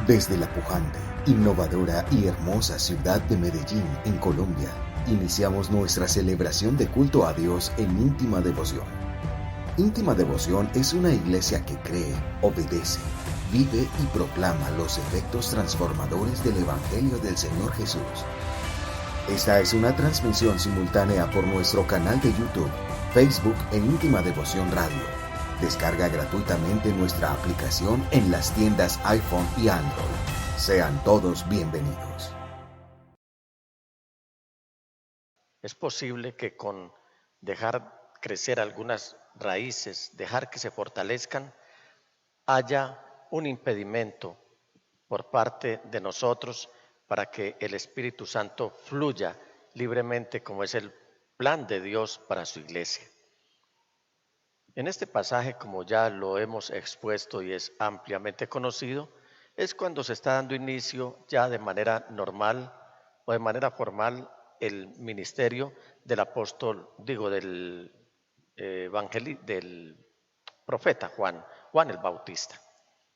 Desde la pujante, innovadora y hermosa ciudad de Medellín, en Colombia, iniciamos nuestra celebración de culto a Dios en íntima devoción. Íntima Devoción es una iglesia que cree, obedece, vive y proclama los efectos transformadores del Evangelio del Señor Jesús. Esta es una transmisión simultánea por nuestro canal de YouTube, Facebook e Íntima Devoción Radio. Descarga gratuitamente nuestra aplicación en las tiendas iPhone y Android. Sean todos bienvenidos. Es posible que con dejar crecer algunas raíces, dejar que se fortalezcan, haya un impedimento por parte de nosotros para que el Espíritu Santo fluya libremente como es el plan de Dios para su iglesia. En este pasaje, como ya lo hemos expuesto y es ampliamente conocido, es cuando se está dando inicio ya de manera normal o de manera formal el ministerio del apóstol, del profeta Juan el Bautista.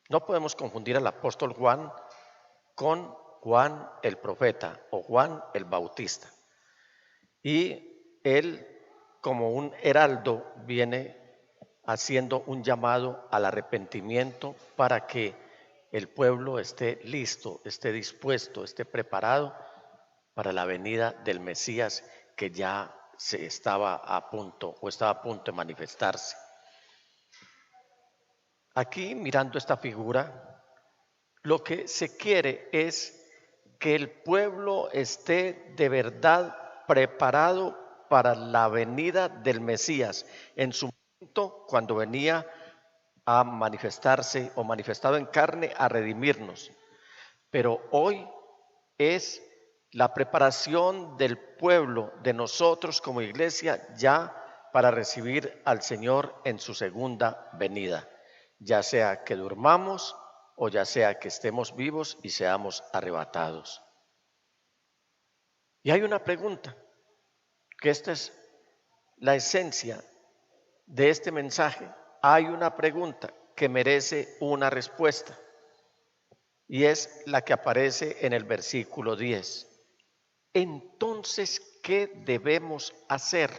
No podemos confundir al apóstol Juan con Juan el profeta o Juan el Bautista. Y él, como un heraldo, viene haciendo un llamado al arrepentimiento para que el pueblo esté listo, esté dispuesto, esté preparado para la venida del Mesías que ya estaba a punto de manifestarse. Aquí, mirando esta figura, lo que se quiere es que el pueblo esté de verdad preparado para la venida del Mesías en su momento cuando venía a manifestarse o manifestado en carne a redimirnos. Pero hoy es la preparación del pueblo, de nosotros como iglesia, ya para recibir al Señor en su segunda venida, ya sea que durmamos o ya sea que estemos vivos y seamos arrebatados. Y hay una pregunta, que esta es la esencia de este mensaje. Hay una pregunta que merece una respuesta y es la que aparece en el versículo 10. Entonces, ¿qué debemos hacer?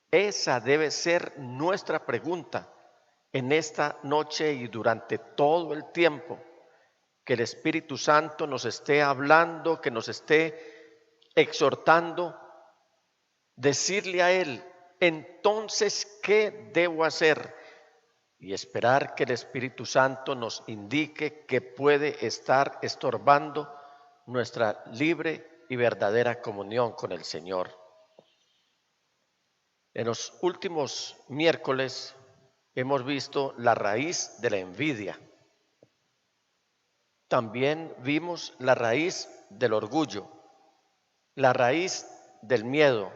Esa debe ser nuestra pregunta en esta noche y durante todo el tiempo que el Espíritu Santo nos esté hablando, que nos esté exhortando, decirle a Él, entonces, ¿qué debo hacer? Y esperar que el Espíritu Santo nos indique que puede estar estorbando nuestra libre y verdadera comunión con el Señor. En los últimos miércoles hemos visto la raíz de la envidia. También vimos la raíz del orgullo, la raíz del miedo.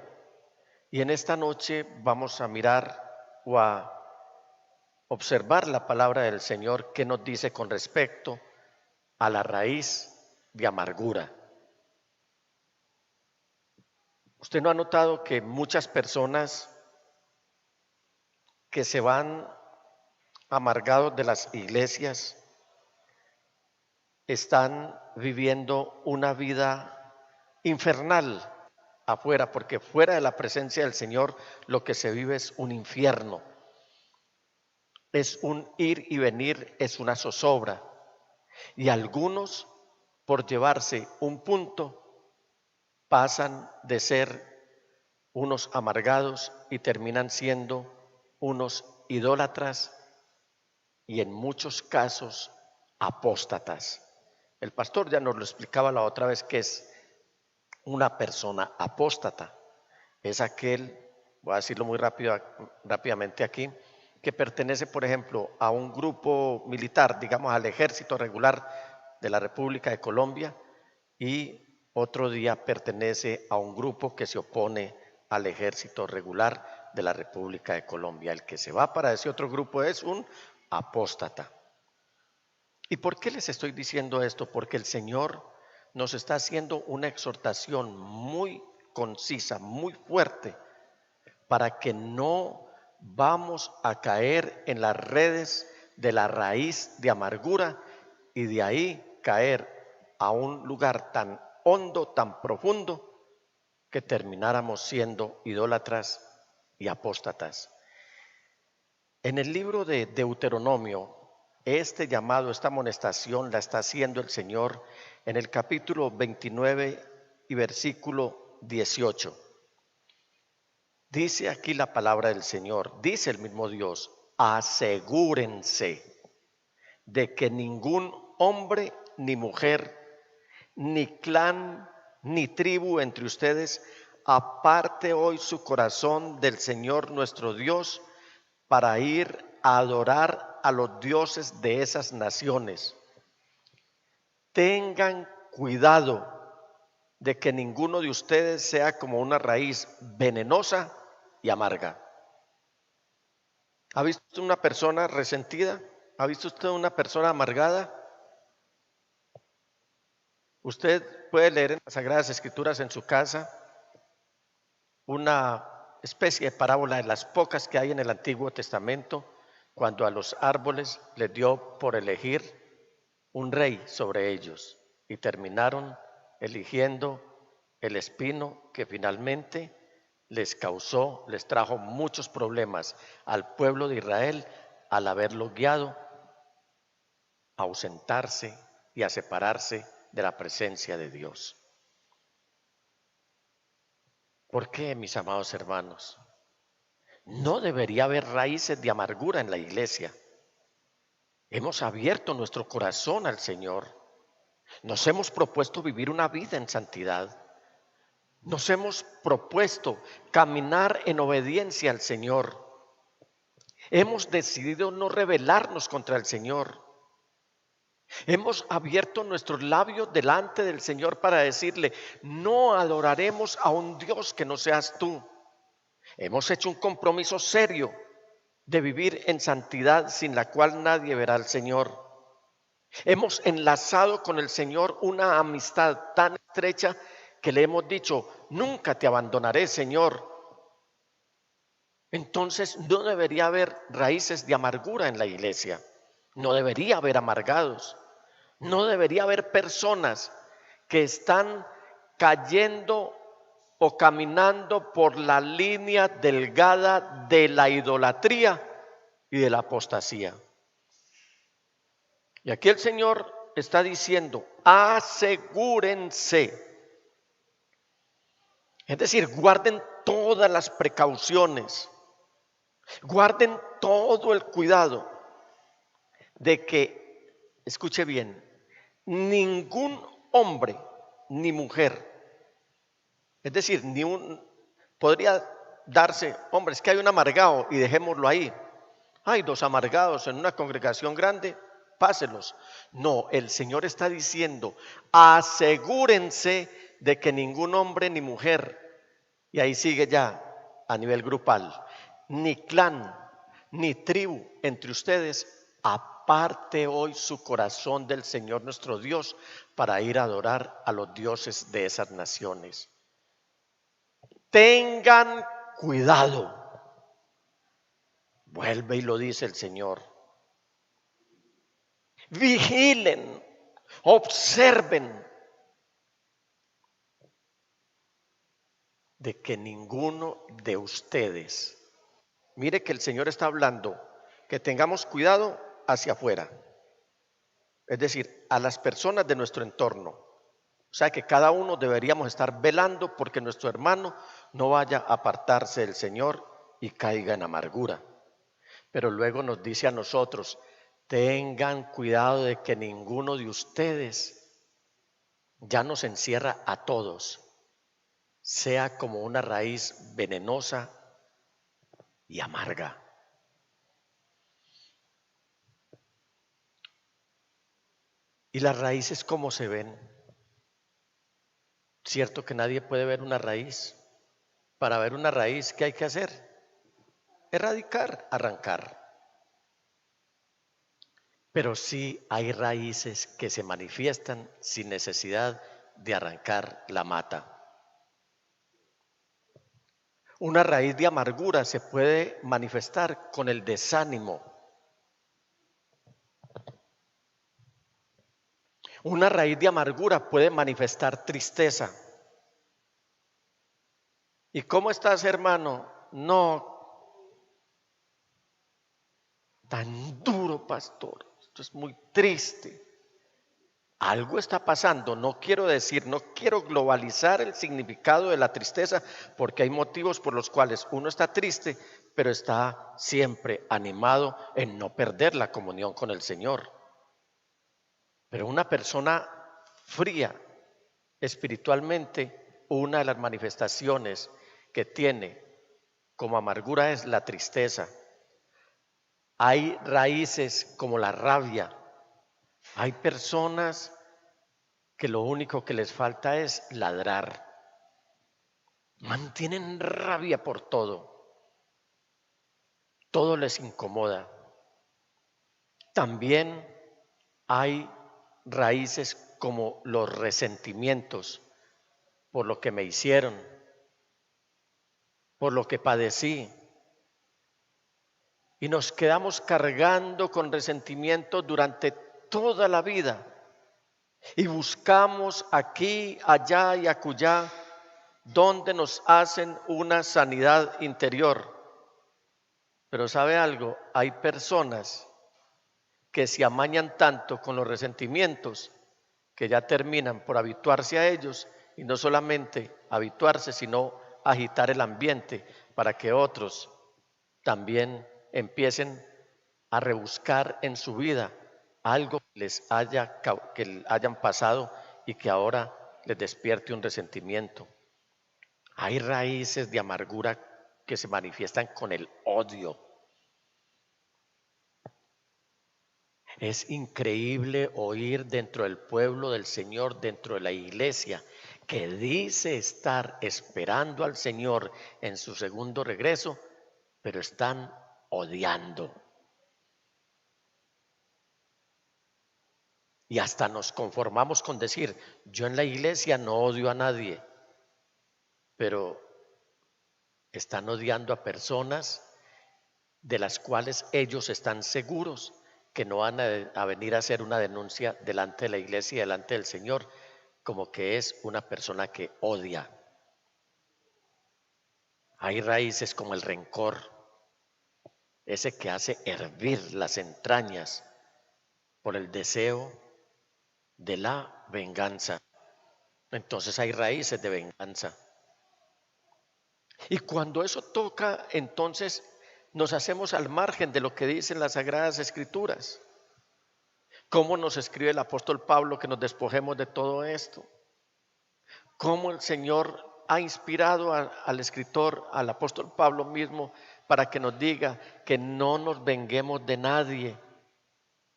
Y en esta noche vamos a mirar o a observar la palabra del Señor que nos dice con respecto a la raíz de amargura. Usted no ha notado que muchas personas que se van amargados de las iglesias están viviendo una vida infernal afuera, porque fuera de la presencia del Señor lo que se vive es un infierno, es un ir y venir, es una zozobra, y algunos por llevarse un punto pasan de ser unos amargados y terminan siendo unos idólatras y en muchos casos apóstatas. El pastor ya nos lo explicaba la otra vez que es una persona apóstata. Es aquel, voy a decirlo muy rápidamente aquí, que pertenece, por ejemplo, a un grupo militar, digamos al ejército regular de la República de Colombia, y otro día pertenece a un grupo que se opone al ejército regular de la República de Colombia. El que se va para ese otro grupo es un apóstata. ¿Y por qué les estoy diciendo esto? Porque el Señor nos está haciendo una exhortación muy concisa, muy fuerte, para que no vamos a caer en las redes de la raíz de amargura y de ahí caer a un lugar tan hondo, tan profundo, que termináramos siendo idólatras y apóstatas. En el libro de Deuteronomio, este llamado, esta amonestación la está haciendo el Señor en el capítulo 29 y versículo 18. Dice aquí la palabra del Señor, dice el mismo Dios: asegúrense de que ningún hombre ni mujer, ni clan, ni tribu entre ustedes aparte hoy su corazón del Señor nuestro Dios para ir a adorar a los dioses de esas naciones. Tengan cuidado de que ninguno de ustedes sea como una raíz venenosa y amarga. ¿Ha visto usted una persona resentida? ¿Ha visto usted una persona amargada? Usted puede leer en las Sagradas Escrituras en su casa una especie de parábola de las pocas que hay en el Antiguo Testamento, cuando a los árboles les dio por elegir un rey sobre ellos y terminaron eligiendo el espino, que finalmente les trajo muchos problemas al pueblo de Israel al haberlo guiado a ausentarse y a separarse de la presencia de Dios. ¿Por qué, mis amados hermanos? No debería haber raíces de amargura en la iglesia. Hemos abierto nuestro corazón al Señor. Nos hemos propuesto vivir una vida en santidad. Nos hemos propuesto caminar en obediencia al Señor. Hemos decidido no rebelarnos contra el Señor. Hemos abierto nuestros labios delante del Señor para decirle: no adoraremos a un Dios que no seas tú. Hemos hecho un compromiso serio de vivir en santidad, sin la cual nadie verá al Señor. Hemos enlazado con el Señor una amistad tan estrecha que le hemos dicho: nunca te abandonaré, Señor. Entonces no debería haber raíces de amargura en la iglesia. No debería haber amargados. No debería haber personas que están cayendo o caminando por la línea delgada de la idolatría y de la apostasía. Y aquí el Señor está diciendo: asegúrense. Es decir, guarden todas las precauciones, guarden todo el cuidado de que, escuche bien, ningún hombre ni mujer, es decir, podría darse: hombre, es que hay un amargado y dejémoslo ahí. Hay dos amargados en una congregación grande, páselos. No, el Señor está diciendo: asegúrense de que ningún hombre ni mujer, y ahí sigue ya a nivel grupal, ni clan, ni tribu entre ustedes aparte hoy su corazón del Señor nuestro Dios para ir a adorar a los dioses de esas naciones. Tengan cuidado. Vuelve y lo dice el Señor. Vigilen, observen de que ninguno de ustedes, mire que el Señor está hablando que tengamos cuidado hacia afuera, es decir, a las personas de nuestro entorno. O sea que cada uno deberíamos estar velando porque nuestro hermano no vaya a apartarse del Señor y caiga en amargura. Pero luego nos dice a nosotros: tengan cuidado de que ninguno de ustedes, ya nos encierra a todos, sea como una raíz venenosa y amarga. ¿Y las raíces cómo se ven? Cierto que nadie puede ver una raíz. Para ver una raíz, ¿qué hay que hacer? Erradicar, arrancar. Pero sí hay raíces que se manifiestan sin necesidad de arrancar la mata. Una raíz de amargura se puede manifestar con el desánimo. Una raíz de amargura puede manifestar tristeza. ¿Y cómo estás, hermano? No, tan duro, pastor. Esto es muy triste. Algo está pasando. No quiero globalizar el significado de la tristeza, porque hay motivos por los cuales uno está triste, pero está siempre animado en no perder la comunión con el Señor. Pero una persona fría espiritualmente, una de las manifestaciones que tiene como amargura es la tristeza. Hay raíces como la rabia. Hay personas que lo único que les falta es ladrar. Mantienen rabia por todo. Todo les incomoda. También hay raíces como los resentimientos por lo que me hicieron, por lo que padecí. Y nos quedamos cargando con resentimiento durante toda la vida. Y buscamos aquí, allá y acullá donde nos hacen una sanidad interior. Pero ¿sabe algo? Hay personas que se amañan tanto con los resentimientos que ya terminan por habituarse a ellos, y no solamente habituarse, sino agitar el ambiente para que otros también empiecen a rebuscar en su vida algo que hayan pasado y que ahora les despierte un resentimiento. Hay raíces de amargura que se manifiestan con el odio. Es increíble oír dentro del pueblo del Señor, dentro de la iglesia, que dice estar esperando al Señor en su segundo regreso, pero están odiando. Y hasta nos conformamos con decir, yo en la iglesia no odio a nadie, pero están odiando a personas de las cuales ellos están seguros que no van a venir a hacer una denuncia delante de la iglesia y delante del Señor, como que es una persona que odia. Hay raíces como el rencor, ese que hace hervir las entrañas por el deseo de la venganza. Entonces hay raíces de venganza. Y cuando eso toca, entonces nos hacemos al margen de lo que dicen las Sagradas Escrituras. ¿Cómo nos escribe el apóstol Pablo que nos despojemos de todo esto? ¿Cómo el Señor ha inspirado al escritor, al apóstol Pablo mismo, para que nos diga que no nos venguemos de nadie,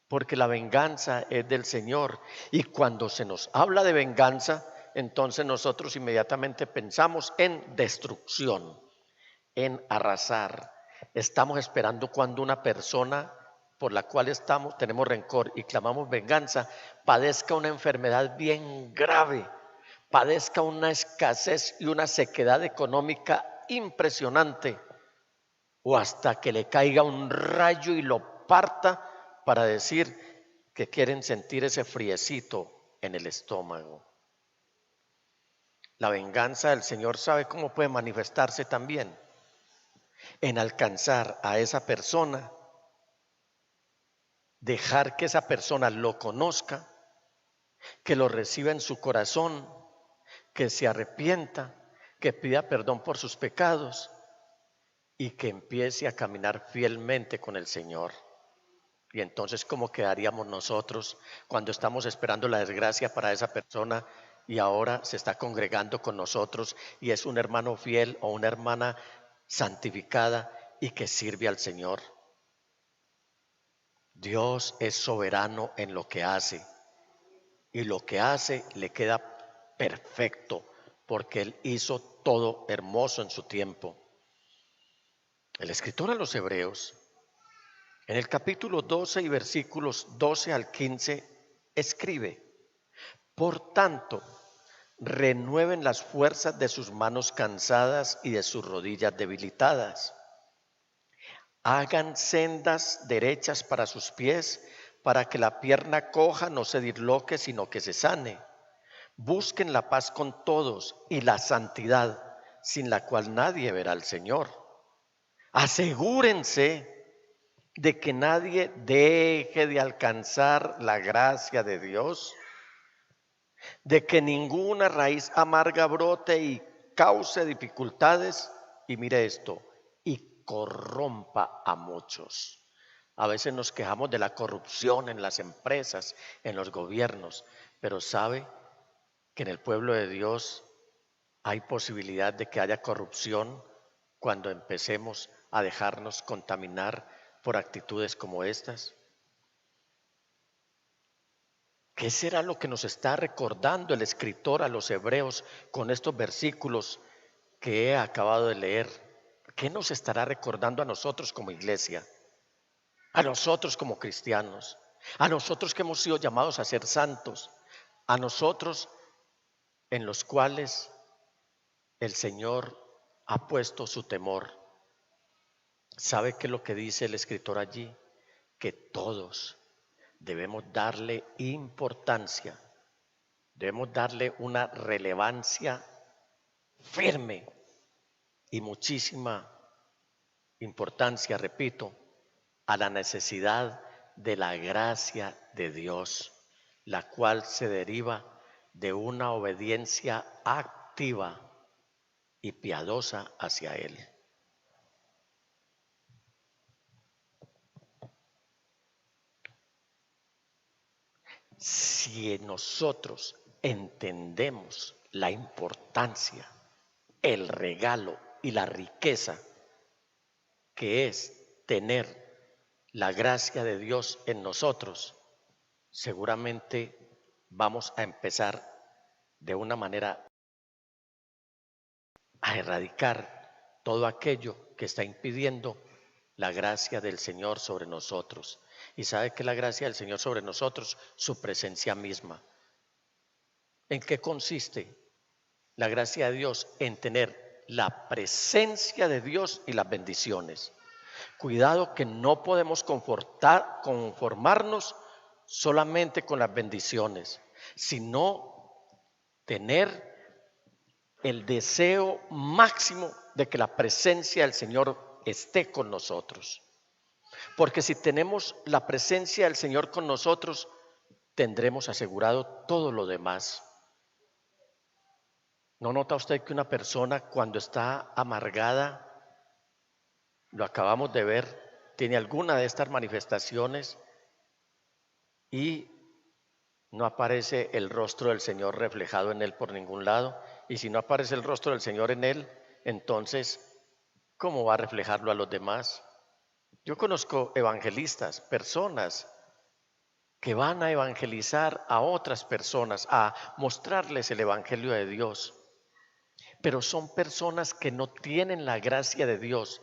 porque la venganza es del Señor? Y cuando se nos habla de venganza, entonces nosotros inmediatamente pensamos en destrucción, en arrasar. Estamos esperando cuando una persona por la cual tenemos rencor y clamamos venganza, padezca una enfermedad bien grave, padezca una escasez y una sequedad económica impresionante, o hasta que le caiga un rayo y lo parta, para decir que quieren sentir ese friecito en el estómago. La venganza del Señor, ¿sabe cómo puede manifestarse también? En alcanzar a esa persona, dejar que esa persona lo conozca, que lo reciba en su corazón, que se arrepienta, que pida perdón por sus pecados y que empiece a caminar fielmente con el Señor. Y entonces, ¿cómo quedaríamos nosotros cuando estamos esperando la desgracia para esa persona y ahora se está congregando con nosotros y es un hermano fiel o una hermana santificada y que sirve al Señor? Dios es soberano en lo que hace, y lo que hace le queda perfecto, porque Él hizo todo hermoso en su tiempo. El escritor a los Hebreos, en el capítulo 12 y versículos 12 al 15, escribe: por tanto, renueven las fuerzas de sus manos cansadas y de sus rodillas debilitadas. Hagan sendas derechas para sus pies, para que la pierna coja no se disloque, sino que se sane. Busquen la paz con todos y la santidad, sin la cual nadie verá al Señor. Asegúrense de que nadie deje de alcanzar la gracia de Dios, de que ninguna raíz amarga brote y cause dificultades, y mire esto, y corrompa a muchos. A veces nos quejamos de la corrupción en las empresas, en los gobiernos, pero ¿sabe que en el pueblo de Dios hay posibilidad de que haya corrupción cuando empecemos a dejarnos contaminar por actitudes como estas? ¿Qué será lo que nos está recordando el escritor a los hebreos con estos versículos que he acabado de leer? ¿Qué nos estará recordando a nosotros como iglesia? A nosotros como cristianos, a nosotros que hemos sido llamados a ser santos, a nosotros en los cuales el Señor ha puesto su temor. ¿Sabe qué es lo que dice el escritor allí? Que todos debemos darle importancia, debemos darle una relevancia firme y muchísima importancia, repito, a la necesidad de la gracia de Dios, la cual se deriva de una obediencia activa y piadosa hacia Él. Si nosotros entendemos la importancia, el regalo y la riqueza que es tener la gracia de Dios en nosotros, seguramente vamos a empezar de una manera a erradicar todo aquello que está impidiendo la gracia del Señor sobre nosotros. ¿Y sabe qué es la gracia del Señor sobre nosotros? Su presencia misma. ¿En qué consiste la gracia de Dios? En tener la presencia de Dios y las bendiciones. Cuidado que no podemos conformarnos solamente con las bendiciones, sino tener el deseo máximo de que la presencia del Señor esté con nosotros. Porque si tenemos la presencia del Señor con nosotros, tendremos asegurado todo lo demás. ¿No nota usted que una persona cuando está amargada, lo acabamos de ver, tiene alguna de estas manifestaciones y no aparece el rostro del Señor reflejado en él por ningún lado? Y si no aparece el rostro del Señor en él, entonces, ¿cómo va a reflejarlo a los demás? Yo conozco evangelistas, personas que van a evangelizar a otras personas, a mostrarles el evangelio de Dios, pero son personas que no tienen la gracia de Dios.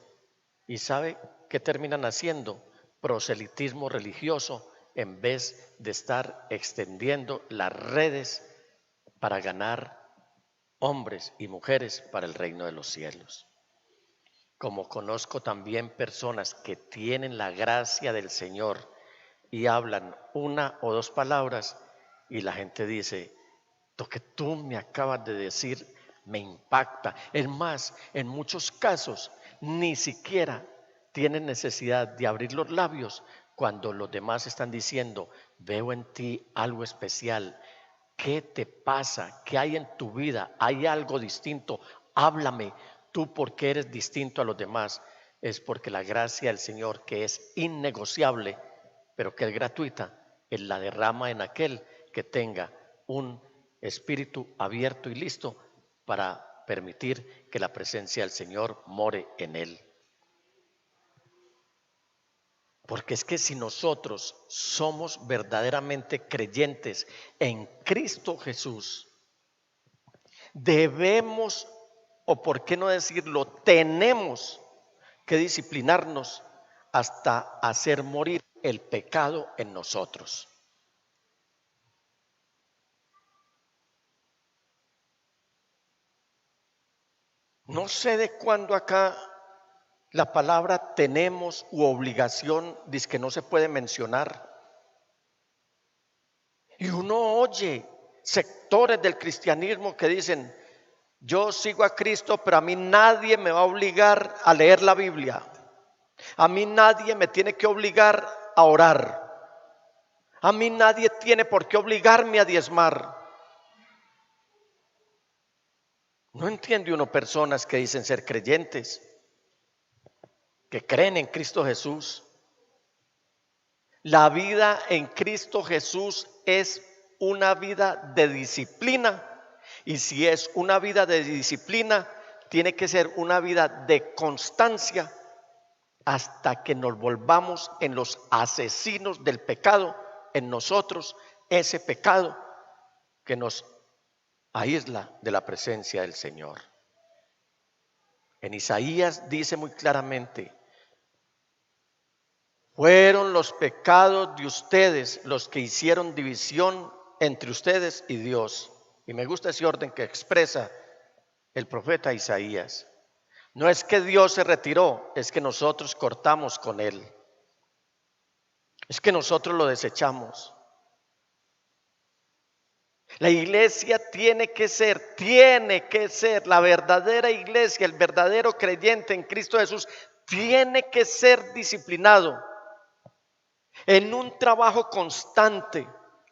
¿Y sabe qué terminan haciendo? Proselitismo religioso, en vez de estar extendiendo las redes para ganar hombres y mujeres para el reino de los cielos. Como conozco también personas que tienen la gracia del Señor y hablan una o dos palabras y la gente dice: lo que tú me acabas de decir me impacta. Es más, en muchos casos ni siquiera tienen necesidad de abrir los labios cuando los demás están diciendo: veo en ti algo especial. ¿Qué te pasa? ¿Qué hay en tu vida? ¿Hay algo distinto? Háblame. Tú, ¿por qué eres distinto a los demás? Es porque la gracia del Señor, que es innegociable, pero que es gratuita, Él la derrama en aquel que tenga un espíritu abierto y listo para permitir que la presencia del Señor more en él. Porque es que si nosotros somos verdaderamente creyentes en Cristo Jesús, debemos, o por qué no decirlo, tenemos que disciplinarnos hasta hacer morir el pecado en nosotros. No sé de cuándo acá la palabra tenemos u obligación dice que no se puede mencionar. Y uno oye sectores del cristianismo que dicen: yo sigo a Cristo, pero a mí nadie me va a obligar a leer la Biblia. A mí nadie me tiene que obligar a orar. A mí nadie tiene por qué obligarme a diezmar. No entiende uno personas que dicen ser creyentes, que creen en Cristo Jesús. La vida en Cristo Jesús es una vida de disciplina. Y si es una vida de disciplina, tiene que ser una vida de constancia hasta que nos volvamos en los asesinos del pecado en nosotros, ese pecado que nos aísla de la presencia del Señor. En Isaías dice muy claramente: fueron los pecados de ustedes los que hicieron división entre ustedes y Dios. Y me gusta ese orden que expresa el profeta Isaías. No es que Dios se retiró, es que nosotros cortamos con Él. Es que nosotros lo desechamos. La iglesia tiene que ser la verdadera iglesia, el verdadero creyente en Cristo Jesús, tiene que ser disciplinado en un trabajo constante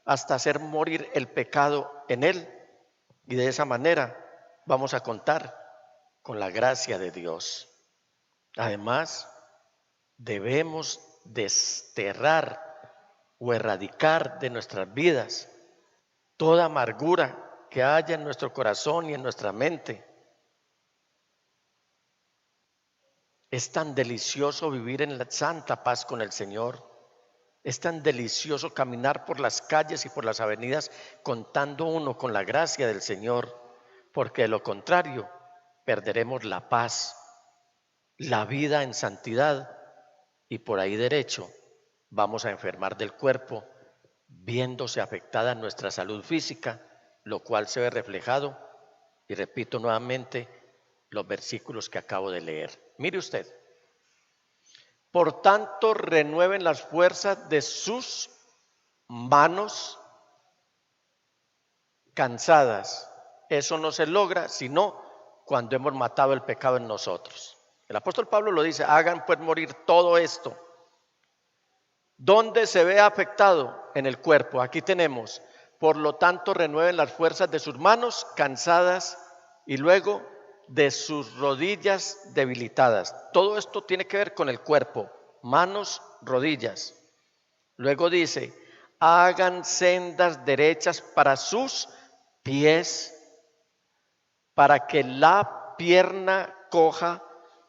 hasta hacer morir el pecado en él. Y de esa manera vamos a contar con la gracia de Dios. Además, debemos desterrar o erradicar de nuestras vidas toda amargura que haya en nuestro corazón y en nuestra mente. Es tan delicioso vivir en la santa paz con el Señor. Es tan delicioso caminar por las calles y por las avenidas contando uno con la gracia del Señor, porque de lo contrario perderemos la paz, la vida en santidad, y por ahí derecho vamos a enfermar del cuerpo, viéndose afectada nuestra salud física, lo cual se ve reflejado, y repito nuevamente los versículos que acabo de leer. Mire usted: por tanto, renueven las fuerzas de sus manos cansadas. Eso no se logra sino cuando hemos matado el pecado en nosotros. El apóstol Pablo lo dice: hagan pues morir todo esto. ¿Dónde se ve afectado? En el cuerpo. Aquí tenemos: por lo tanto, renueven las fuerzas de sus manos cansadas, y luego de sus rodillas debilitadas. Todo esto tiene que ver con el cuerpo: manos, rodillas. Luego dice: hagan sendas derechas para sus pies, para que la pierna coja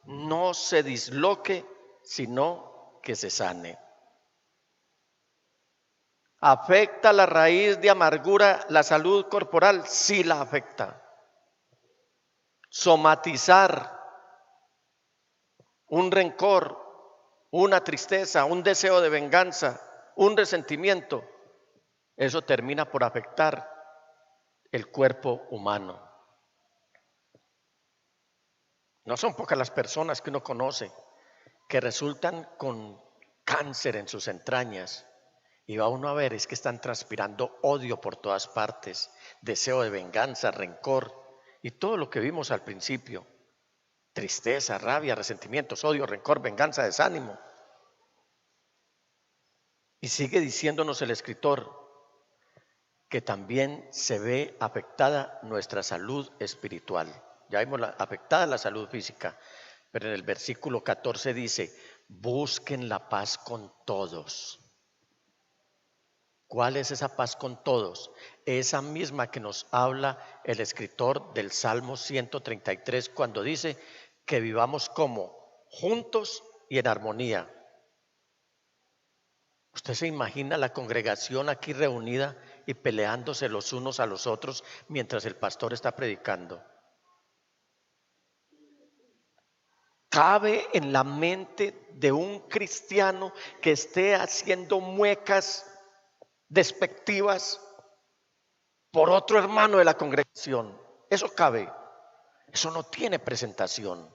no se disloque, sino que se sane. ¿Afecta la raíz de amargura la salud corporal? Sí la afecta. Somatizar un rencor, una tristeza, un deseo de venganza, un resentimiento, eso termina por afectar el cuerpo humano. No son pocas las personas que uno conoce que resultan con cáncer en sus entrañas, y va uno a ver, es que están transpirando odio por todas partes, deseo de venganza, rencor y todo lo que vimos al principio: tristeza, rabia, resentimientos, odio, rencor, venganza, desánimo. Y sigue diciéndonos el escritor que también se ve afectada nuestra salud espiritual. Ya vimos afectada la salud física, pero en el versículo 14 dice: busquen la paz con todos. ¿Cuál es esa paz con todos? Esa misma que nos habla el escritor del Salmo 133 cuando dice que vivamos como juntos y en armonía. ¿Usted se imagina la congregación aquí reunida y peleándose los unos a los otros mientras el pastor está predicando? ¿Cabe en la mente de un cristiano que esté haciendo muecas despectivas por otro hermano de la congregación? Eso cabe. Eso no tiene presentación.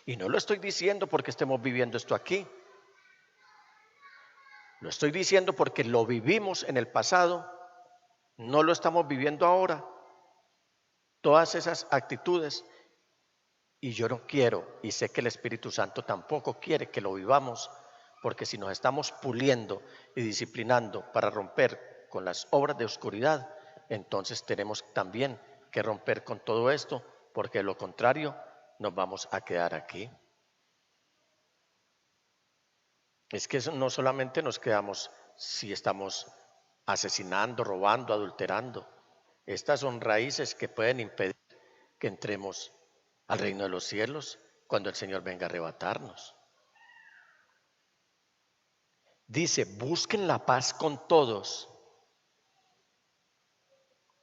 Y no lo estoy diciendo porque estemos viviendo esto aquí. Lo estoy diciendo porque lo vivimos en el pasado No lo estamos viviendo ahora, todas esas actitudes. Y yo no quiero, y sé que el Espíritu Santo tampoco quiere que lo vivamos, porque si nos estamos puliendo y disciplinando para romper con las obras de oscuridad, entonces tenemos también que romper con todo esto, porque de lo contrario nos vamos a quedar aquí. Es que no solamente nos quedamos si estamos asesinando, robando, adulterando. Estas son raíces que pueden impedir que entremos al reino de los cielos cuando el Señor venga a arrebatarnos. Dice, busquen la paz con todos.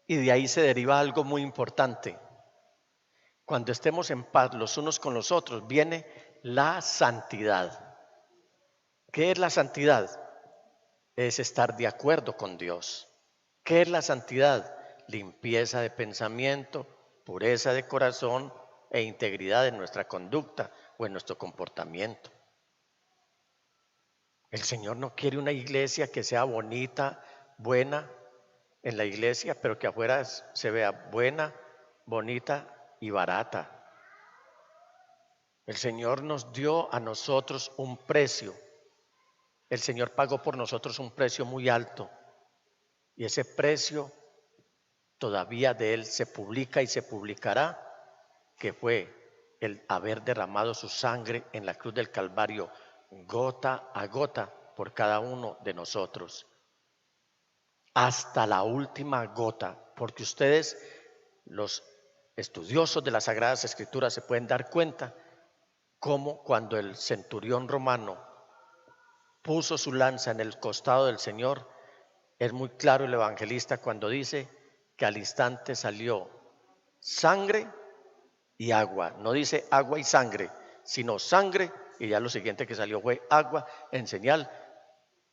Y de ahí se deriva algo muy importante. Cuando estemos en paz los unos con los otros, viene la santidad. ¿Qué es la santidad? Es estar de acuerdo con Dios. ¿Qué es la santidad? Limpieza de pensamiento, pureza de corazón e integridad en nuestra conducta o en nuestro comportamiento. El Señor no quiere una iglesia que sea bonita, buena en la iglesia, pero que afuera se vea buena, bonita y barata. El Señor nos dio a nosotros un precio. El Señor pagó por nosotros un precio muy alto. Y ese precio todavía de Él se publica y se publicará, que fue el haber derramado su sangre en la cruz del Calvario, gota a gota por cada uno de nosotros. Hasta la última gota, porque ustedes, los estudiosos de las Sagradas Escrituras, se pueden dar cuenta cómo cuando el centurión romano puso su lanza en el costado del Señor, es muy claro el evangelista cuando dice que al instante salió sangre y agua. No dice agua y sangre, sino sangre, y ya lo siguiente que salió fue agua, en señal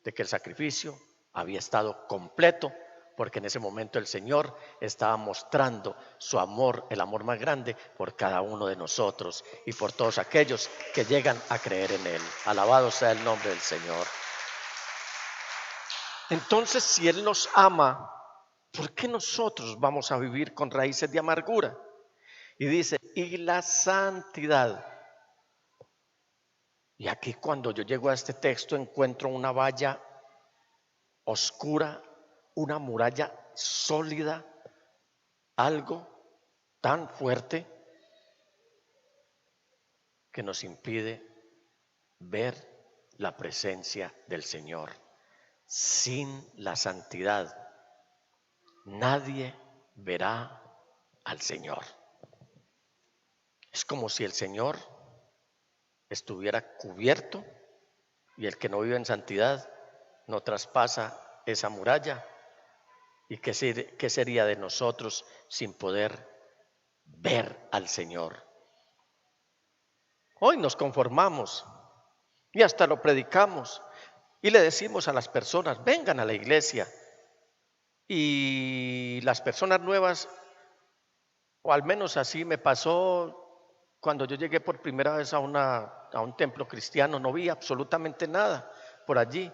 de que el sacrificio había estado completo, porque en ese momento el Señor estaba mostrando su amor, el amor más grande por cada uno de nosotros y por todos aquellos que llegan a creer en Él. Alabado sea el nombre del Señor. Entonces, si Él nos ama, ¿por qué nosotros vamos a vivir con raíces de amargura? Y dice, y la santidad. Y aquí cuando yo llego a este texto encuentro una valla oscura, una muralla sólida, algo tan fuerte que nos impide ver la presencia del Señor. Sin la santidad, nadie verá al Señor. Es como si el Señor estuviera cubierto y el que no vive en santidad no traspasa esa muralla. ¿Y qué sería de nosotros sin poder ver al Señor? Hoy nos conformamos y hasta lo predicamos y le decimos a las personas, vengan a la iglesia. Y las personas nuevas, o al menos así me pasó cuando yo llegué por primera vez a un templo cristiano, no vi absolutamente nada por allí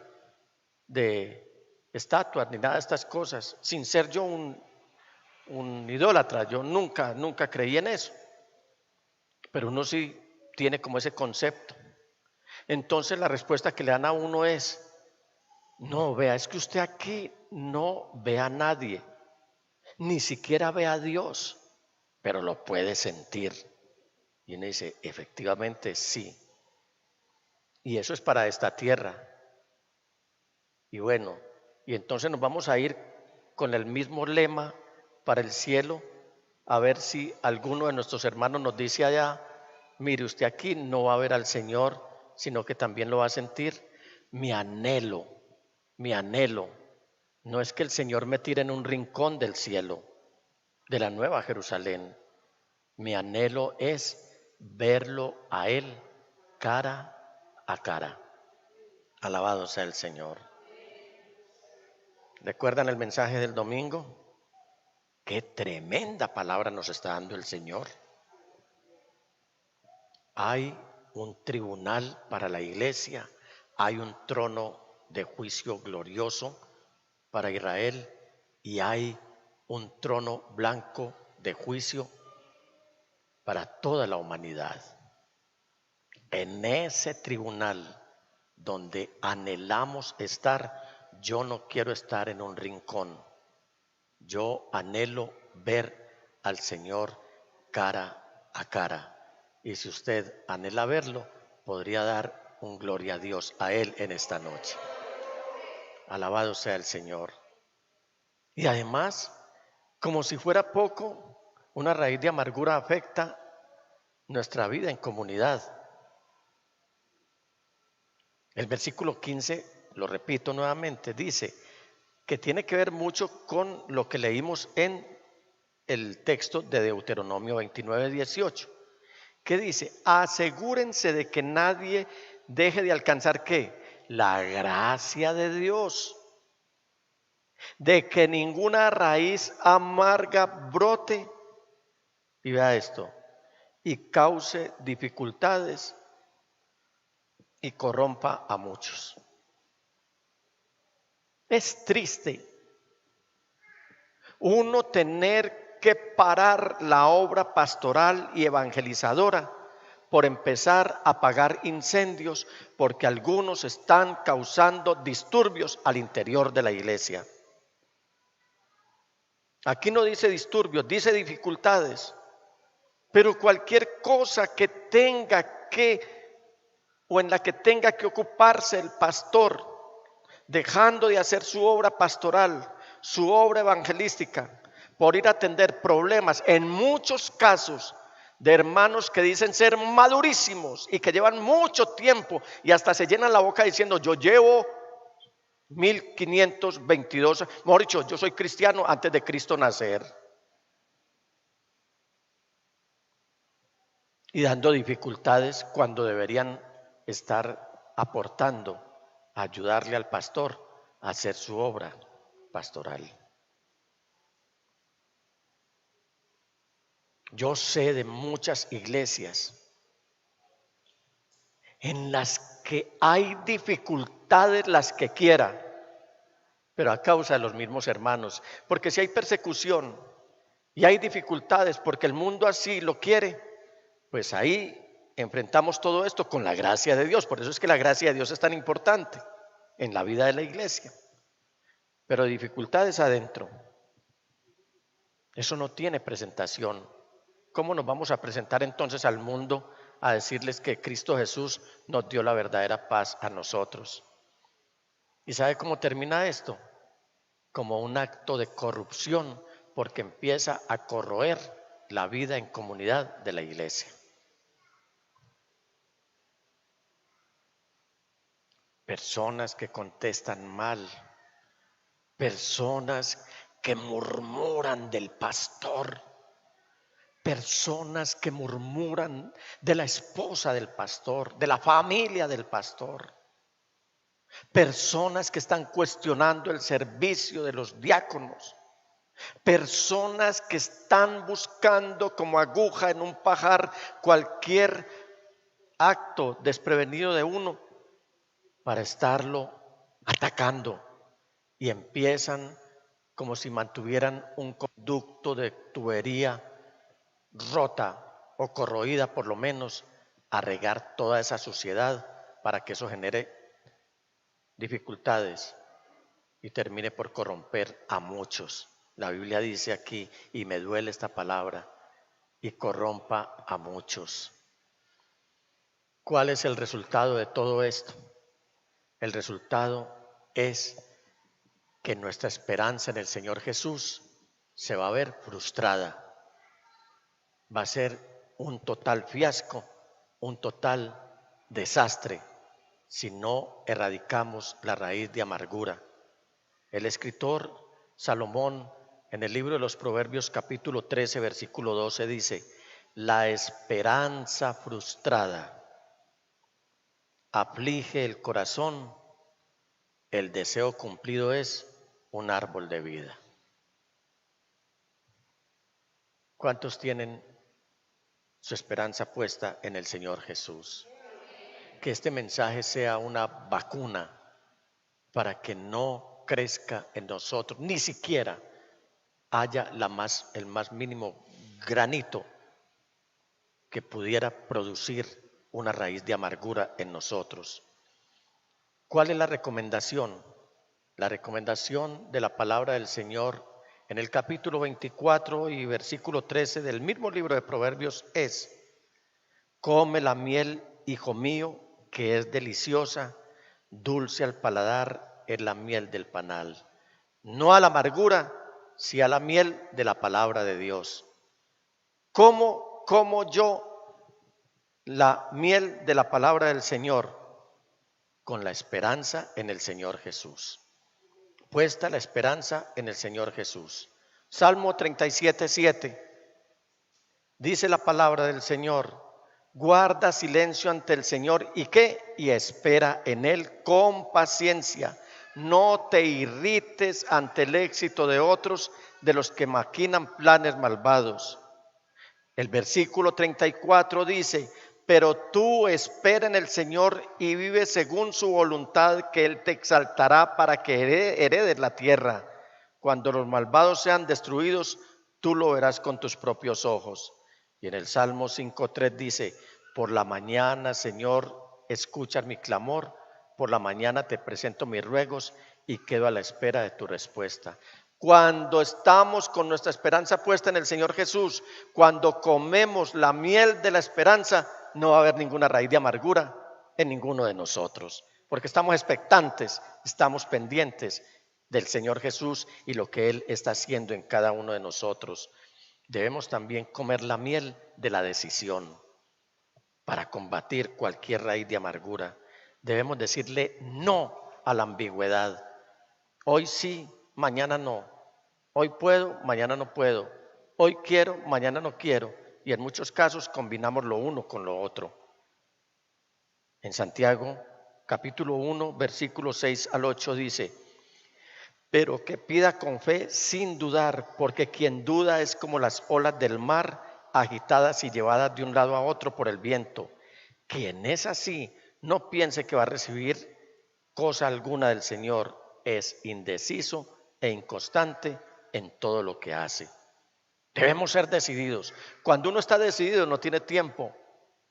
de estatuas ni nada de estas cosas, sin ser yo un idólatra. Yo nunca creí en eso, pero uno sí tiene como ese concepto. Entonces la respuesta que le dan a uno es, no, vea, es que usted aquí no ve a nadie, ni siquiera ve a Dios, pero lo puede sentir. Y uno dice, efectivamente sí. Y eso es para esta tierra. Y bueno, y entonces nos vamos a ir con el mismo lema para el cielo, a ver si alguno de nuestros hermanos nos dice allá, mire, usted aquí no va a ver al Señor, sino que también lo va a sentir. Mi anhelo no es que el Señor me tire en un rincón del cielo, de la Nueva Jerusalén. Mi anhelo es verlo a Él cara a cara. Alabado sea el Señor. ¿Recuerdan el mensaje del domingo? Qué tremenda palabra nos está dando el Señor. Hay un tribunal para la iglesia, hay un trono de juicio glorioso para Israel, y hay un trono blanco de juicio para toda la humanidad. En ese tribunal donde anhelamos estar, yo no quiero estar en un rincón. Yo anhelo ver al Señor cara a cara. Y si usted anhela verlo, podría dar un gloria a Dios, a Él en esta noche. Alabado sea el Señor. Y además, como si fuera poco, una raíz de amargura afecta nuestra vida en comunidad. El versículo 15, lo repito nuevamente, dice que tiene que ver mucho con lo que leímos en el texto de Deuteronomio 29:18, que dice: asegúrense de que nadie deje de alcanzar ¿qué? La gracia de Dios, de que ninguna raíz amarga brote, y vea esto, y cause dificultades y corrompa a muchos. Es triste uno tener que parar la obra pastoral y evangelizadora por empezar a apagar incendios, porque algunos están causando disturbios al interior de la iglesia. Aquí no dice disturbios, dice dificultades. Pero cualquier cosa que tenga que, o en la que tenga que ocuparse el pastor, dejando de hacer su obra pastoral, su obra evangelística, por ir a atender problemas, en muchos casos, de hermanos que dicen ser madurísimos y que llevan mucho tiempo y hasta se llenan la boca diciendo: yo llevo 1522, mejor dicho, yo soy cristiano antes de Cristo nacer. Y dando dificultades cuando deberían estar aportando, ayudarle al pastor a hacer su obra pastoral. Yo sé de muchas iglesias en las que hay dificultades las que quiera, pero a causa de los mismos hermanos. Porque si hay persecución y hay dificultades porque el mundo así lo quiere, pues ahí enfrentamos todo esto con la gracia de Dios. Por eso es que la gracia de Dios es tan importante en la vida de la iglesia. Pero dificultades adentro, eso no tiene presentación. ¿Cómo nos vamos a presentar entonces al mundo a decirles que Cristo Jesús nos dio la verdadera paz a nosotros? ¿Y sabe cómo termina esto? Como un acto de corrupción, porque empieza a corroer la vida en comunidad de la iglesia. Personas que contestan mal, personas que murmuran del pastor, personas que murmuran de la esposa del pastor, de la familia del pastor, personas que están cuestionando el servicio de los diáconos, personas que están buscando como aguja en un pajar cualquier acto desprevenido de uno para estarlo atacando, y empiezan como si mantuvieran un conducto de tubería rota o corroída, por lo menos, a regar toda esa suciedad para que eso genere dificultades y termine por corromper a muchos. La Biblia dice aquí, y me duele esta palabra, y corrompa a muchos. ¿Cuál es el resultado de todo esto? El resultado es que nuestra esperanza en el Señor Jesús se va a ver frustrada. Va a ser un total fiasco, un total desastre, si no erradicamos la raíz de amargura. El escritor Salomón, en el libro de los Proverbios capítulo 13, versículo 12, dice: la esperanza frustrada aflige el corazón, el deseo cumplido es un árbol de vida. ¿Cuántos tienen su esperanza puesta en el Señor Jesús? Que este mensaje sea una vacuna para que no crezca en nosotros ni siquiera haya el más mínimo granito que pudiera producir una raíz de amargura en nosotros. ¿Cuál es la recomendación? La recomendación de la palabra del Señor en el capítulo 24 y versículo 13 del mismo libro de Proverbios es: come la miel, hijo mío, que es deliciosa, dulce al paladar es la miel del panal. No a la amargura, sino a la miel de la palabra de Dios. ¿Cómo como yo la miel de la palabra del Señor? Con la esperanza en el Señor Jesús. Puesta la esperanza en el Señor Jesús. Salmo 37:7 dice la palabra del Señor: guarda silencio ante el Señor y ¿qué? Y espera en Él con paciencia. No te irrites ante el éxito de otros, de los que maquinan planes malvados. El versículo 34 dice: pero tú espera en el Señor y vive según su voluntad, que Él te exaltará para que heredes la tierra. Cuando los malvados sean destruidos, tú lo verás con tus propios ojos. Y en el Salmo 5:3 dice: por la mañana, Señor, escucha mi clamor, por la mañana te presento mis ruegos y quedo a la espera de tu respuesta. Cuando estamos con nuestra esperanza puesta en el Señor Jesús, cuando comemos la miel de la esperanza, no va a haber ninguna raíz de amargura en ninguno de nosotros, porque estamos expectantes, estamos pendientes del Señor Jesús y lo que Él está haciendo en cada uno de nosotros. Debemos también comer la miel de la decisión para combatir cualquier raíz de amargura. Debemos decirle no a la ambigüedad. Hoy sí, mañana no. Hoy puedo, mañana no puedo. Hoy quiero, mañana no quiero. Y en muchos casos combinamos lo uno con lo otro. En Santiago, capítulo 1, versículos 6 al 8 dice: pero que pida con fe sin dudar, porque quien duda es como las olas del mar, agitadas y llevadas de un lado a otro por el viento. Quien es así, no piense que va a recibir cosa alguna del Señor. Es indeciso e inconstante en todo lo que hace. Debemos ser decididos. Cuando uno está decidido, no tiene tiempo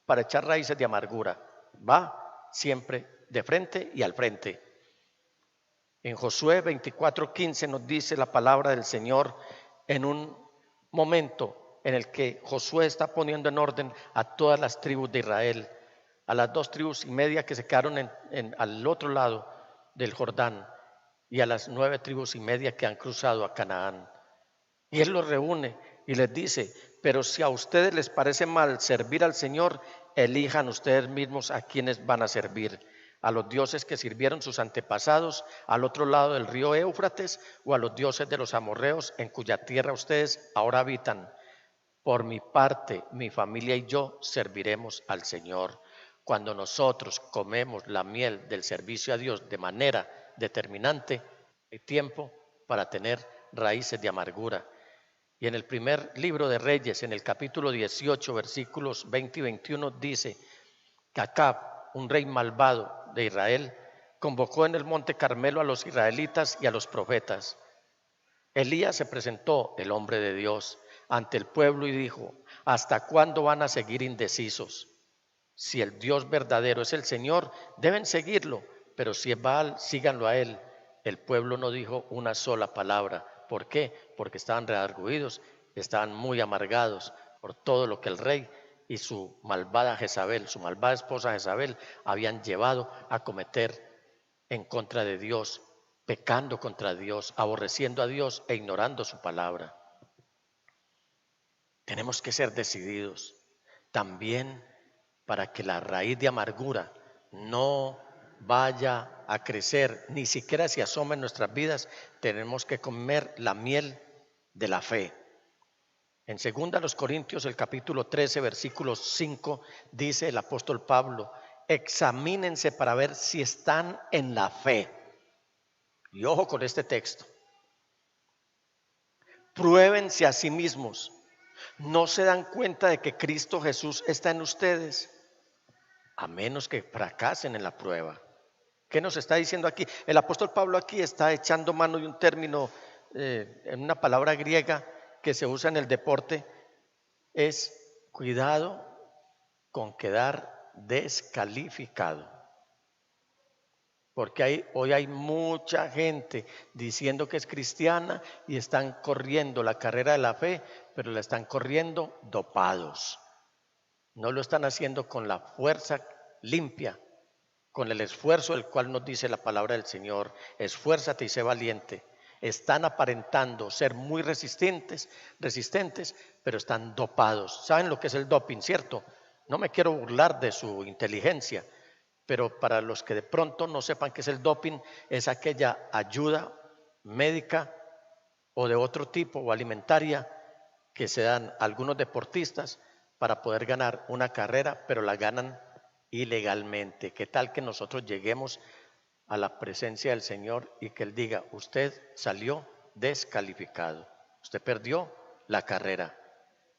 para echar raíces de amargura. Va siempre de frente y al frente. En Josué 24:15 nos dice la palabra del Señor, en un momento en el que Josué está poniendo en orden a todas las tribus de Israel, a las 2,5 tribus que se quedaron al otro lado del Jordán, y a las 9,5 tribus que han cruzado a Canaán. Y Él los reúne y les dice: pero si a ustedes les parece mal servir al Señor, elijan ustedes mismos a quienes van a servir: a los dioses que sirvieron sus antepasados al otro lado del río Éufrates, o a los dioses de los amorreos en cuya tierra ustedes ahora habitan. Por mi parte, mi familia y yo serviremos al Señor. Cuando nosotros comemos la miel del servicio a Dios de manera determinante, hay tiempo para tener raíces de amargura. Y en el primer libro de Reyes, en el capítulo 18, versículos 20 y 21, dice que Acab, un rey malvado de Israel, convocó en el monte Carmelo a los israelitas y a los profetas. Elías se presentó, el hombre de Dios, ante el pueblo y dijo: ¿hasta cuándo van a seguir indecisos? Si el Dios verdadero es el Señor, deben seguirlo, pero si es Baal, síganlo a él. El pueblo no dijo una sola palabra. ¿Por qué? Porque estaban redargüidos, estaban muy amargados por todo lo que el rey y su malvada Jezabel, su malvada esposa Jezabel, habían llevado a cometer en contra de Dios, pecando contra Dios, aborreciendo a Dios e ignorando su palabra. Tenemos que ser decididos también para que la raíz de amargura no vaya a crecer, ni siquiera se asoma en nuestras vidas. Tenemos que comer la miel de la fe. En 2 Corintios, el capítulo 13, versículo 5, dice el apóstol Pablo: examínense para ver si están en la fe. Y ojo con este texto: pruébense a sí mismos. ¿No se dan cuenta de que Cristo Jesús está en ustedes? A menos que fracasen en la prueba. ¿Qué nos está diciendo aquí? El apóstol Pablo aquí está echando mano de un término en una palabra griega que se usa en el deporte, es cuidado con quedar descalificado. Porque hoy hay mucha gente diciendo que es cristiana y están corriendo la carrera de la fe, pero la están corriendo dopados. No lo están haciendo con la fuerza limpia, con el esfuerzo del cual nos dice la palabra del Señor: esfuérzate y sé valiente. Están aparentando ser muy resistentes, pero están dopados. ¿Saben lo que es el doping, cierto? No me quiero burlar de su inteligencia, pero para los que de pronto no sepan qué es el doping, es aquella ayuda médica o de otro tipo o alimentaria que se dan algunos deportistas para poder ganar una carrera, pero la ganan ilegalmente. ¿Qué tal que nosotros lleguemos a la presencia del Señor y que Él diga: usted salió descalificado, usted perdió la carrera?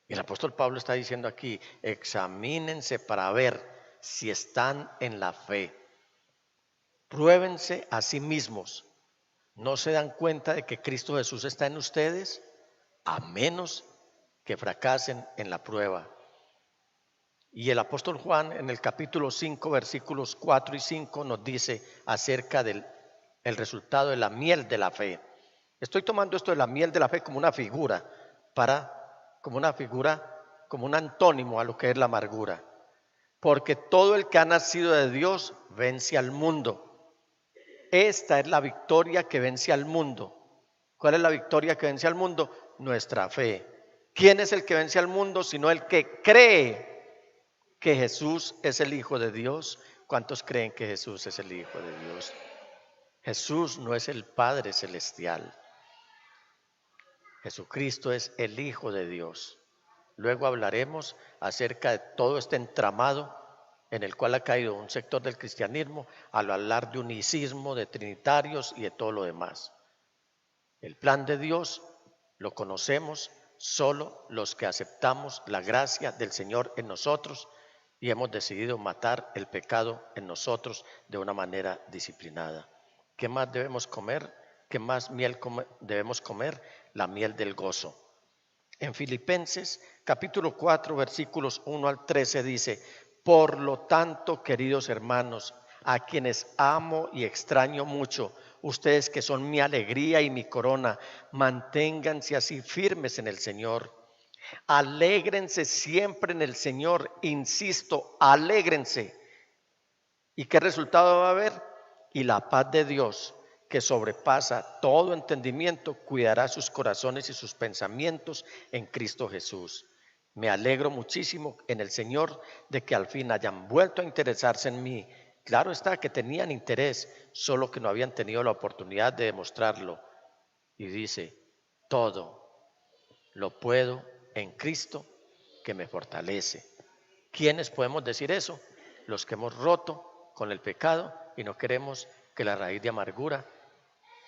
Y el apóstol Pablo está diciendo aquí: examínense para ver si están en la fe. Pruébense a sí mismos. ¿No se dan cuenta de que Cristo Jesús está en ustedes? A menos que fracasen en la prueba. Y el apóstol Juan en el capítulo 5 versículos 4 y 5 nos dice acerca del resultado de la miel de la fe. Estoy tomando esto de la miel de la fe como una figura, como un antónimo a lo que es la amargura. Porque todo el que ha nacido de Dios vence al mundo. Esta es la victoria que vence al mundo. ¿Cuál es la victoria que vence al mundo? Nuestra fe. ¿Quién es el que vence al mundo sino el que cree que Jesús es el Hijo de Dios? ¿Cuántos creen que Jesús es el Hijo de Dios? Jesús no es el Padre Celestial. Jesucristo es el Hijo de Dios. Luego hablaremos acerca de todo este entramado en el cual ha caído un sector del cristianismo al hablar de unicismo, de trinitarios y de todo lo demás. El plan de Dios lo conocemos solo los que aceptamos la gracia del Señor en nosotros y hemos decidido matar el pecado en nosotros de una manera disciplinada. ¿Qué más debemos comer? ¿Qué más miel debemos comer? La miel del gozo. En Filipenses capítulo 4 versículos 1 al 13 dice: por lo tanto, queridos hermanos, a quienes amo y extraño mucho, ustedes que son mi alegría y mi corona, manténganse así firmes en el Señor. Alégrense siempre en el Señor, insisto, alégrense. ¿Y qué resultado va a haber? Y la paz de Dios, que sobrepasa todo entendimiento, cuidará sus corazones y sus pensamientos en Cristo Jesús. Me alegro muchísimo en el Señor de que al fin hayan vuelto a interesarse en mí. Claro está que tenían interés, solo que no habían tenido la oportunidad de demostrarlo. Y dice: todo lo puedo en Cristo que me fortalece. ¿Quiénes podemos decir eso? Los que hemos roto con el pecado y no queremos que la raíz de amargura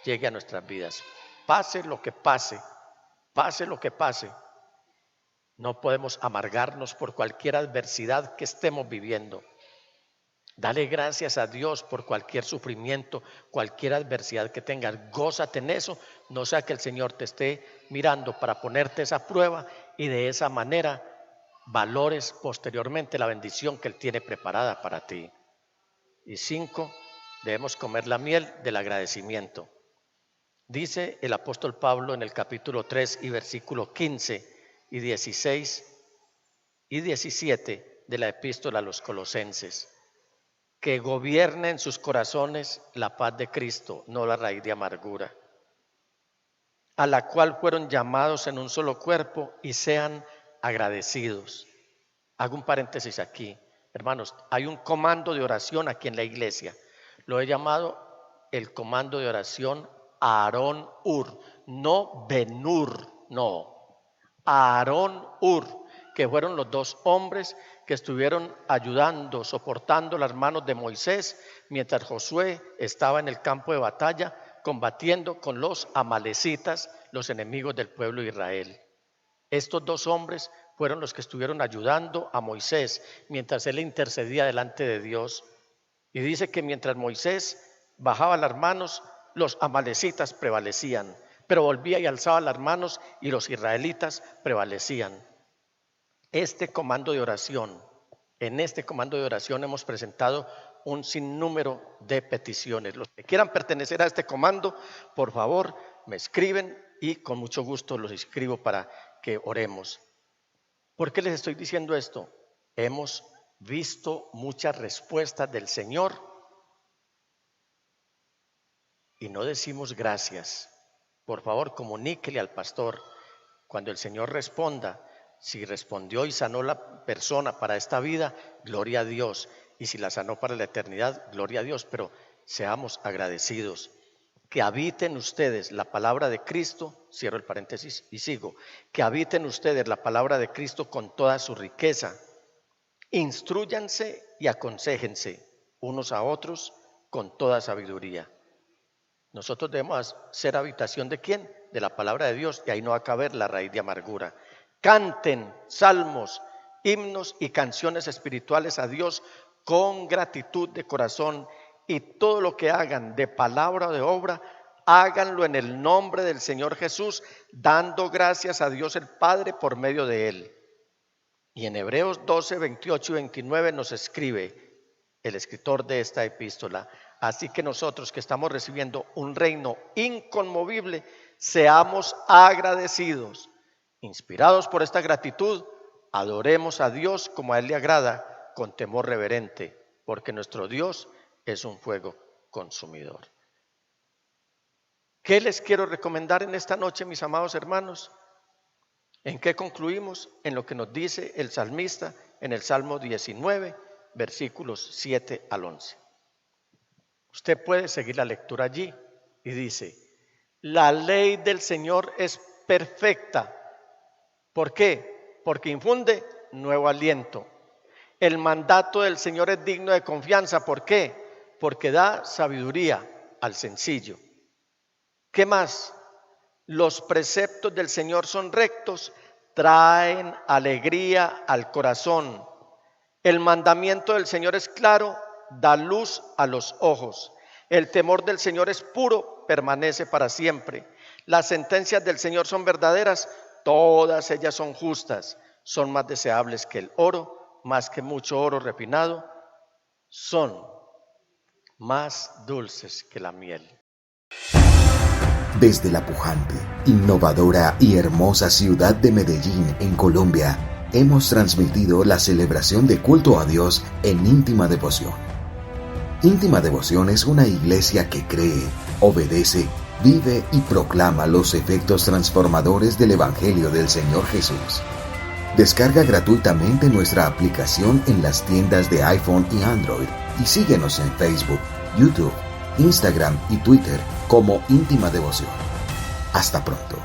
llegue a nuestras vidas. Pase lo que pase, pase lo que pase, no podemos amargarnos por cualquier adversidad que estemos viviendo. Dale gracias a Dios por cualquier sufrimiento, cualquier adversidad que tengas. Gózate en eso, no sea que el Señor te esté mirando para ponerte esa prueba y de esa manera valores posteriormente la bendición que Él tiene preparada para ti. Y 5, debemos comer la miel del agradecimiento. Dice el apóstol Pablo en el capítulo 3 y versículo 15 y 16 y 17 de la epístola a los Colosenses: que gobierne en sus corazones la paz de Cristo, no la raíz de amargura, a la cual fueron llamados en un solo cuerpo, y sean agradecidos. Hago un paréntesis aquí, hermanos. Hay un comando de oración aquí en la iglesia. Lo he llamado el comando de oración Aarón Ur, no Ben-Hur, no. Aarón Ur, que fueron los 2 hombres que estuvieron ayudando, soportando las manos de Moisés mientras Josué estaba en el campo de batalla combatiendo con los amalecitas, los enemigos del pueblo de Israel. Estos 2 hombres fueron los que estuvieron ayudando a Moisés mientras él intercedía delante de Dios. Y dice que mientras Moisés bajaba las manos, los amalecitas prevalecían. pero volvía y alzaba las manos y los israelitas prevalecían. En este comando de oración hemos presentado un sinnúmero de peticiones. Los que quieran pertenecer a este comando, por favor, me escriben y con mucho gusto los inscribo para que oremos. ¿Por qué les estoy diciendo esto? Hemos visto muchas respuestas del Señor y no decimos gracias. Por favor, comuníquele al pastor cuando el Señor responda. Si respondió y sanó la persona para esta vida, gloria a Dios. Y si la sanó para la eternidad, gloria a Dios. Pero seamos agradecidos. Que habiten ustedes la palabra de Cristo, cierro el paréntesis y sigo. Que habiten ustedes la palabra de Cristo con toda su riqueza. Instrúyanse y aconséjense unos a otros con toda sabiduría. Nosotros debemos ser habitación ¿de quién? De la palabra de Dios, y ahí no va a caber la raíz de amargura. Canten salmos, himnos y canciones espirituales a Dios con gratitud de corazón, y todo lo que hagan de palabra o de obra, háganlo en el nombre del Señor Jesús, dando gracias a Dios el Padre por medio de Él. Y en Hebreos 12, 28 y 29 nos escribe el escritor de esta epístola: así que nosotros que estamos recibiendo un reino inconmovible, seamos agradecidos. Inspirados por esta gratitud, adoremos a Dios como a Él le agrada, con temor reverente, porque nuestro Dios es un fuego consumidor. ¿Qué les quiero recomendar en esta noche, mis amados hermanos? ¿En qué concluimos? En lo que nos dice el salmista en el Salmo 19, versículos 7 al 11. Usted puede seguir la lectura allí y dice: la ley del Señor es perfecta. ¿Por qué? Porque infunde nuevo aliento. El mandato del Señor es digno de confianza. ¿Por qué? Porque da sabiduría al sencillo. ¿Qué más? Los preceptos del Señor son rectos, traen alegría al corazón. El mandamiento del Señor es claro, da luz a los ojos. El temor del Señor es puro, permanece para siempre. Las sentencias del Señor son verdaderas, todas ellas son justas, son más deseables que el oro, más que mucho oro refinado, son más dulces que la miel. Desde la pujante, innovadora y hermosa ciudad de Medellín, en Colombia, hemos transmitido la celebración de culto a Dios en íntima devoción. Íntima Devoción es una iglesia que cree, obedece, vive y proclama los efectos transformadores del Evangelio del Señor Jesús. Descarga gratuitamente nuestra aplicación en las tiendas de iPhone y Android y síguenos en Facebook, YouTube, Instagram y Twitter como Íntima Devoción. Hasta pronto.